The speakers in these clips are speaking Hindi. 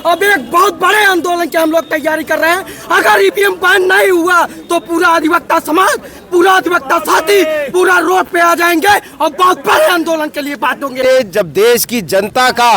अब एक बहुत बड़े आंदोलन की हम लोग तैयारी कर रहे हैं। अगर ईवीएम बैन नहीं हुआ तो पूरा अधिवक्ता समाज, पूरा अधिवक्ता साथी पूरा रोड पे आ जाएंगे और बहुत बड़े आंदोलन के लिए बात होंगे। जब देश की जनता का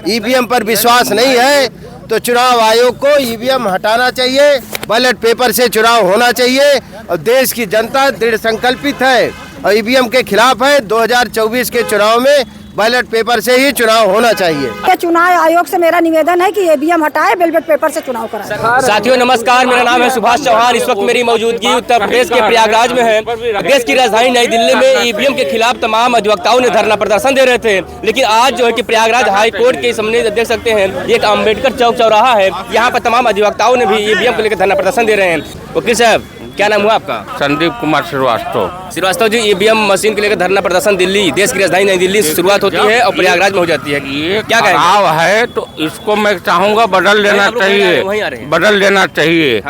ईवीएम पर विश्वास नहीं है तो चुनाव आयोग को ईवीएम हटाना चाहिए, बैलेट पेपर से चुनाव होना चाहिए। और देश की जनता दृढ़ संकल्पित है और ईवीएम के खिलाफ है। 2024 के चुनाव में बैलेट पेपर से ही चुनाव होना चाहिए। चुनाव आयोग से मेरा निवेदन है कि ईवीएम हटाए, बैलेट पेपर से चुनाव कराए। साथियों नमस्कार, मेरा नाम है सुभाष चौहान। इस वक्त मेरी मौजूदगी उत्तर प्रदेश के प्रयागराज में है। देश की राजधानी नई दिल्ली में ईवीएम के खिलाफ तमाम अधिवक्ताओं ने धरना प्रदर्शन दे रहे थे, लेकिन आज जो है कि प्रयागराज हाई कोर्ट के सामने देख सकते हैं एक अम्बेडकर चौक चौराहा है। यहाँ पर तमाम अधिवक्ताओं ने भी ईवीएम को लेकर धरना प्रदर्शन दे रहे हैं। वकील साहब, क्या नाम हुआ आपका? संदीप कुमार श्रीवास्तव जी, ईवीएम मशीन को लेकर धरना प्रदर्शन दिल्ली, देश की राजधानी नई दिल्ली से शुरुआत होती है और प्रयागराज में हो जाती है। ये क्या खराब है तो इसको मैं चाहूँगा बदल देना चाहिए, बदल देना चाहिए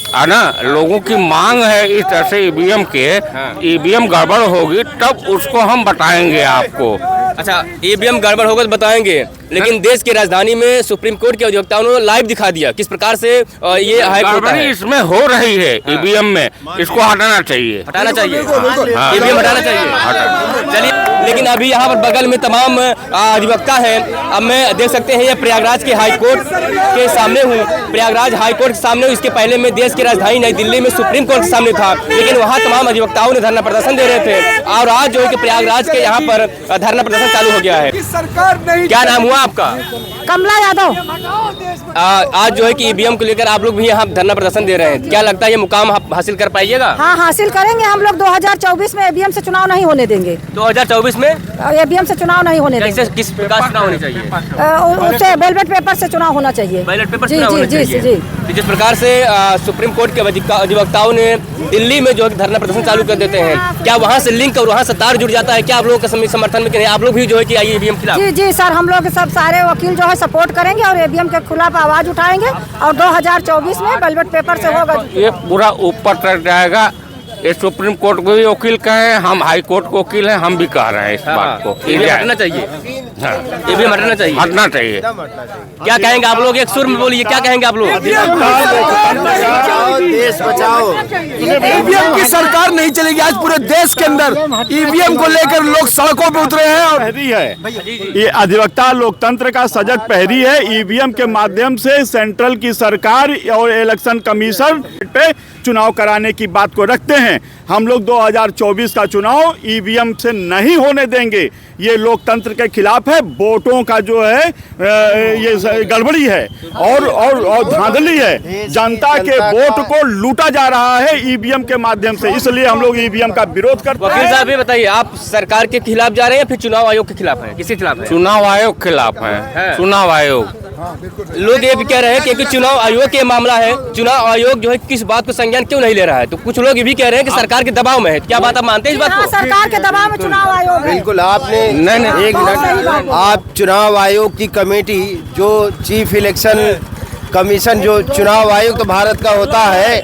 है ना। लोगों की मांग है इस तरह से ईवीएम के, ईवीएम गड़बड़ होगी तब उसको हम बताएंगे आपको। अच्छा, ईवीएम गड़बड़ होगा तो बताएंगे, लेकिन देश की राजधानी में सुप्रीम कोर्ट के अधिवक्ताओं ने लाइव दिखा दिया किस प्रकार से ये हाई कोर्ट है। इसमें हो रही है ईवीएम में, इसको हटाना चाहिए, हटाना चाहिए, ईवीएम हटाना चाहिए। चलिए, लेकिन अभी यहाँ पर बगल में तमाम अधिवक्ता हैं। अब मैं देख सकते हैं ये प्रयागराज के हाई कोर्ट के सामने हूँ, प्रयागराज हाई कोर्ट के सामने। इसके पहले मैं देश की राजधानी नई दिल्ली में सुप्रीम कोर्ट के सामने था, लेकिन वहाँ तमाम अधिवक्ताओं ने धरना प्रदर्शन दे रहे थे। और आज जो है कि प्रयागराज के यहाँ पर धरना प्रदर्शन चालू हो गया है। क्या नाम हुआ आपका? कमला यादव। आज जो है कि ईवीएम को लेकर आप लोग भी यहाँ धरना प्रदर्शन दे रहे हैं। क्या लगता है ये मुकाम आप हासिल कर पाइएगा? हाँ, हासिल करेंगे। हम लोग 2024 में ईवीएम से चुनाव नहीं होने देंगे। 2024 में ईवीएम से चुनाव नहीं होने देंगे। किस प्रकार चुनाव होने चाहिए? उससे बैलेट पेपर से चुनाव होना चाहिए। बैलेट पेपर जी चुनाव होना जी चाहिए। जी जी। जिस प्रकार से सुप्रीम कोर्ट के अधिवक्ताओं ने दिल्ली में जो है धरना प्रदर्शन चालू कर देते हैं, क्या वहाँ से लिंक और वहाँ से तार जुड़ जाता है? क्या आप लोगों के समर्थन में आप लोग भी जो है कि आइए ईवीएम खिलाफ? जी जी सर, हम लोग सब सारे वकील जो है सपोर्ट करेंगे और ईवीएम के खिलाफ आवाज उठाएंगे और 2024 में बैलेट पेपर से होगा। ये पूरा ऊपर तक जाएगा। ये सुप्रीम कोर्ट को भी वकील कहे, हम हाई कोर्ट को वकील हैं, हम भी कह रहे हैं इस बात को। हटना चाहिए, ईवीएम हटना चाहिए, हटना चाहिए। क्या कहेंगे आप लोग? एक सुर में बोलिए, क्या कहेंगे आप लोग? देश बचाओ। ईवीएम की सरकार नहीं चलेगी। आज पूरे देश के अंदर ईवीएम को लेकर लोग सड़कों पे उतरे हैं और ये अधिवक्ता लोकतंत्र का सजग पहरी है। ईवीएम के माध्यम से सेंट्रल की सरकार और इलेक्शन कमीशन पे चुनाव कराने की बात को रखते हैं। हम लोग 2024 का चुनाव ईवीएम से नहीं होने देंगे। ये लोकतंत्र के खिलाफ है। वोटों का जो है ये गड़बड़ी है और धांधली है। जनता के वोट को लूटा जा रहा है ईवीएम के माध्यम से, इसलिए हम लोग ईवीएम का विरोध करते हैं। वकील साहब, ये बताइए, आप सरकार के खिलाफ जा रहे हैं या फिर चुनाव आयोग के खिलाफ है? किसके खिलाफ है? चुनाव आयोग के खिलाफ है। चुनाव आयोग, लोग ये भी कह रहे हैं कि चुनाव आयोग के मामला है, चुनाव आयोग जो है किस बात को संज्ञान क्यों नहीं ले रहा है? तो कुछ लोग ये भी कह रहे हैं कि सरकार के दबाव में है। क्या बात आप मानते हैं इस बात को? सरकार के दबाव में चुनाव आयोग है। बिल्कुल, आपने नहीं एक मिनट, आप चुनाव आयोग की कमेटी जो चीफ इलेक्शन कमीशन जो चुनाव आयुक्त भारत का होता है,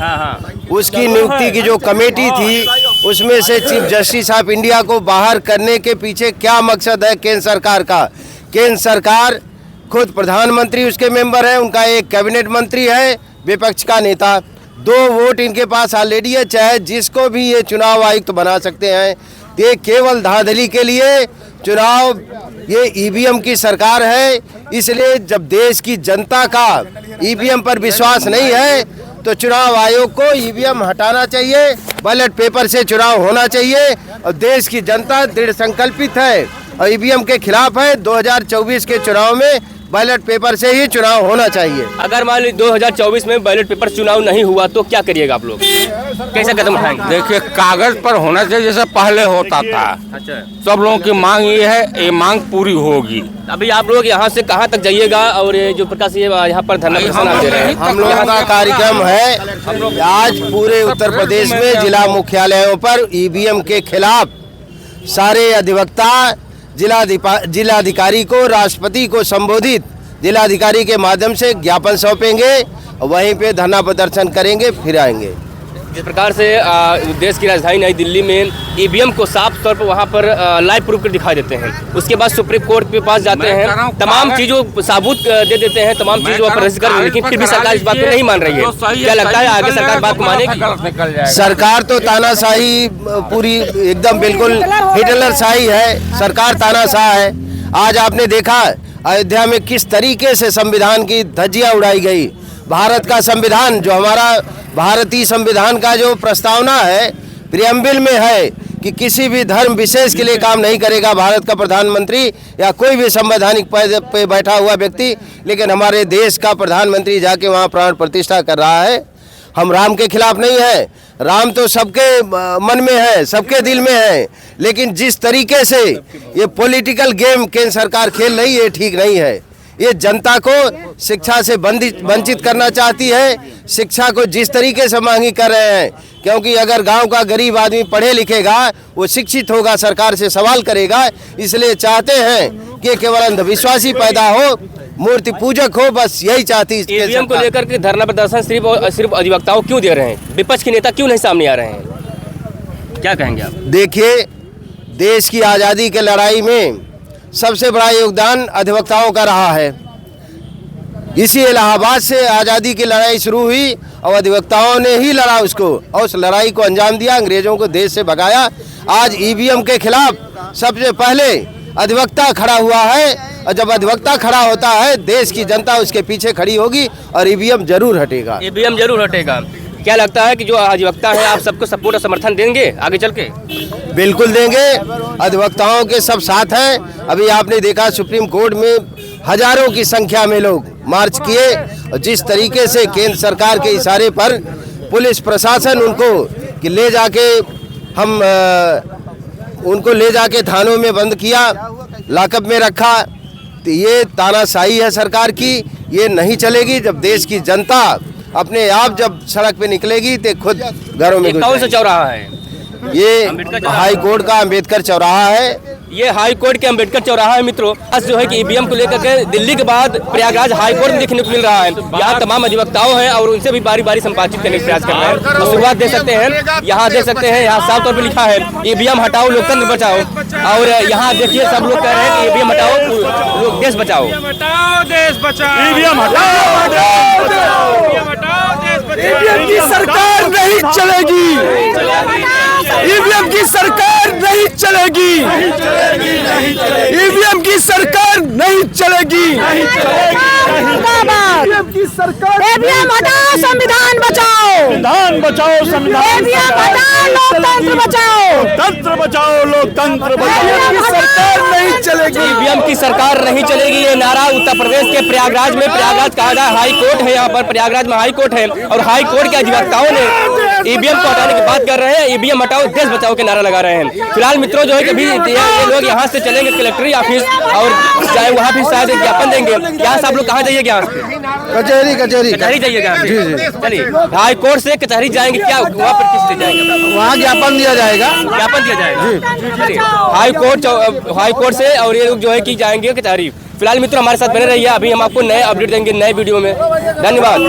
उसकी नियुक्ति की जो कमेटी थी, उसमें से चीफ जस्टिस ऑफ इंडिया को बाहर करने के पीछे क्या मकसद है केंद्र सरकार का? केंद्र सरकार खुद प्रधानमंत्री उसके मेंबर है, उनका एक कैबिनेट मंत्री है, विपक्ष का नेता। 2 वोट इनके पास ऑलरेडी है। चाहे जिसको भी ये चुनाव आयुक्त बना सकते हैं। ये केवल धांधली के लिए चुनाव, ये ईवीएम की सरकार है। इसलिए जब देश की जनता का ईवीएम पर विश्वास नहीं है तो चुनाव आयोग को ईवीएम हटाना चाहिए, बैलेट पेपर से चुनाव होना चाहिए। और देश की जनता दृढ़ संकल्पित है और ईवीएम के खिलाफ है। 2024 के चुनाव में बैलेट पेपर से ही चुनाव होना चाहिए। अगर मान लीजिए 2024 में बैलेट पेपर चुनाव नहीं हुआ तो क्या करिएगा आप लोग? कैसा कदम उठाएंगे? देखिए, कागज पर होना चाहिए जैसे पहले होता था। अच्छा, सब लोगों की मांग ये है, ये मांग पूरी होगी। अभी आप लोग यहाँ से कहाँ तक जाइएगा? और ये जो प्रकाश यहाँ पर धरना प्रदर्शन दे रहे हैं, हम लोगों का कार्यक्रम है आज पूरे उत्तर प्रदेश में जिला मुख्यालयों पर ईवीएम के खिलाफ सारे अधिवक्ता जिलाधिकारी को, राष्ट्रपति को संबोधित जिलाधिकारी के माध्यम से ज्ञापन सौंपेंगे और वहीं पे धरना प्रदर्शन करेंगे, फिर आएंगे। जिस प्रकार से देश की राजधानी नई दिल्ली में ईवीएम को साफ तौर पर वहाँ पर लाइव प्रूफ कर दिखा देते हैं, उसके बाद सुप्रीम कोर्ट के पास जाते हैं, तमाम चीज़ों साबुत दे देते हैं, तमाम चीज़ों पर रजिस्टर कर, लेकिन फिर भी सरकार इस बात को नहीं मान रही है। क्या लगता है आगे सरकार बात को मानेगी? सरकार तो तानाशाही पूरी एकदम बिल्कुल हिटलरशाही है, सरकार तानाशाह है। आज आपने देखा अयोध्या में किस तरीके से संविधान की धज्जियां उड़ाई गई। भारत का संविधान जो हमारा भारतीय संविधान का जो प्रस्तावना है प्रियम्बल में है कि किसी भी धर्म विशेष के लिए काम नहीं करेगा भारत का प्रधानमंत्री या कोई भी संवैधानिक पद पे बैठा हुआ व्यक्ति, लेकिन हमारे देश का प्रधानमंत्री जाके वहाँ प्राण प्रतिष्ठा कर रहा है। हम राम के खिलाफ नहीं है, राम तो सबके मन में है, सबके दिल में है, लेकिन जिस तरीके से ये पॉलिटिकल गेम केंद्र सरकार खेल रही है ठीक नहीं है। ये जनता को शिक्षा से वंचित करना चाहती है, शिक्षा को जिस तरीके से महंगी कर रहे हैं, क्योंकि अगर गांव का गरीब आदमी पढ़े लिखेगा वो शिक्षित होगा, सरकार से सवाल करेगा, इसलिए चाहते हैं कि केवल अंधविश्वासी पैदा हो, मूर्ति पूजक हो, बस यही चाहती है। ईवीएम को लेकर के धरना प्रदर्शन सिर्फ अधिवक्ताओं क्यों दे रहे हैं, विपक्ष के नेता क्यों नहीं सामने आ रहे हैं, क्या कहेंगे आप? देखिए, देश की आज़ादी के लड़ाई में सबसे बड़ा योगदान अधिवक्ताओं का रहा है। इसी इलाहाबाद से आज़ादी की लड़ाई शुरू हुई और अधिवक्ताओं ने ही लड़ा उसको, और उस लड़ाई को अंजाम दिया, अंग्रेजों को देश से भगाया। आज ईवीएम के खिलाफ सबसे पहले अधिवक्ता खड़ा हुआ है, और जब अधिवक्ता खड़ा होता है देश की जनता उसके पीछे खड़ी होगी और ईवीएम जरूर हटेगा। ईवीएम जरूर हटेगा। क्या लगता है कि जो अधिवक्ता है आप सबको सपोर्ट और समर्थन देंगे आगे चल के? बिल्कुल देंगे, अधिवक्ताओं के सब साथ हैं। अभी आपने देखा सुप्रीम कोर्ट में हजारों की संख्या में लोग मार्च किए, और जिस तरीके से केंद्र सरकार के इशारे पर पुलिस प्रशासन उनको कि ले जाके उनको ले जाके थानों में बंद किया, लॉकअप में रखा, तो ये तानाशाही है सरकार की, ये नहीं चलेगी। जब देश की जनता अपने आप जब सड़क पे निकलेगी तो खुद घरों में कौन सा चौराहा है? ये हाई कोर्ट का अंबेडकर चौराहा है। ये हाई कोर्ट के अंबेडकर चौराहा है मित्रों। आज जो है कि ईवीएम को लेकर के दिल्ली के बाद प्रयागराज हाई कोर्ट में देखने को मिल रहा है। यहाँ तमाम अधिवक्ताओं हैं और उनसे भी बारी बारी संपादित करने का प्रयास कर रहे हैं। तो शुरुआत देख सकते हैं, यहाँ देख सकते हैं, यहाँ साफ तौर पर लिखा है ईवीएम हटाओ लोकतंत्र बचाओ, और यहाँ देखिए सब लोग कह रहे हैं कि ईवीएम हटाओ लोग देश बचाओ। ईवीएम की सरकार नहीं चलेगी, ईवीएम की सरकार नहीं चलेगी, ईवीएम की सरकार नहीं चलेगी, ईवीएम की सरकार, ईवीएम हटाओ संविधान बचाओ, संविधान बचाओ, संविधान ईवीएम हटाओ लोकतंत्र बचाओ, तंत्र बचाओ, लोकतंत्र बचाओ। ईवीएम की सरकार नहीं चलेगी, ईवीएम की सरकार नहीं चलेगी, ये नारा उत्तर प्रदेश के प्रयागराज में, प्रयागराज कहा जाए हाई कोर्ट है, यहाँ पर प्रयागराज में हाई कोर्ट है, और हाई कोर्ट के अधिवक्ताओं ने ईवीएम को हटाने की बात कर रहे हैं। ईवीएम हटाओ देश बचाओ के नारा लगा रहे हैं। फिलहाल मित्रों जो है कि ये लोग यहाँ से चलेंगे कलेक्ट्री ऑफिस, और चाहे वहाँ भी शायद एक ज्ञापन देंगे। यहाँ से आप लोग कहाँ जाइएगा? कचहरी कचहरी जाइएगा? चलिए, हाई कोर्ट से कचहरी जाएंगे, क्या वहाँ पर किस से जाएंगे? वहाँ ज्ञापन दिया जाएगा, ज्ञापन दिया जाएगा। चलिए, हाई कोर्ट से, और ये लोग जो है कि जाएंगे कचहरी। फिलहाल मित्रों हमारे साथ बने रहिए, अभी हम आपको नए अपडेट देंगे नए वीडियो में। धन्यवाद।